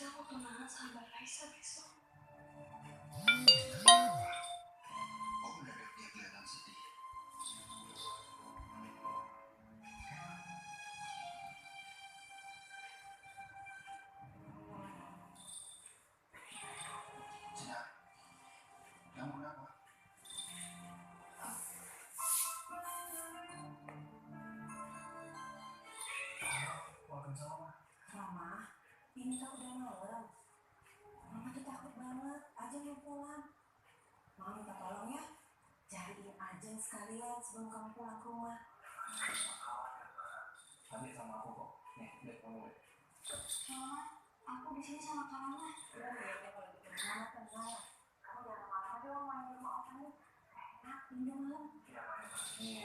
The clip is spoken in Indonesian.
Bisa aku tunangan sama Raisa besok. Kok mendadak dia kelihatan sedih? Sinar, kamu kenapa? Waalaikumsalam. Mama, ini kan udah malam. Mama tuh takut banget. Ajeng mau pulang. Mama minta tolong ya. Cariin Ajeng sekalian sebelum kamu pulang ke rumah. Tadi sama aku kok. Nih, lihat kamu lihat. Mama, aku di sini sama Karana. Ya, kalau gitu. Mama tenang. Kamu jangan lama-lama dong main di rumah Opa nih. Enak, pindah malam. Iya, Pak. Nih,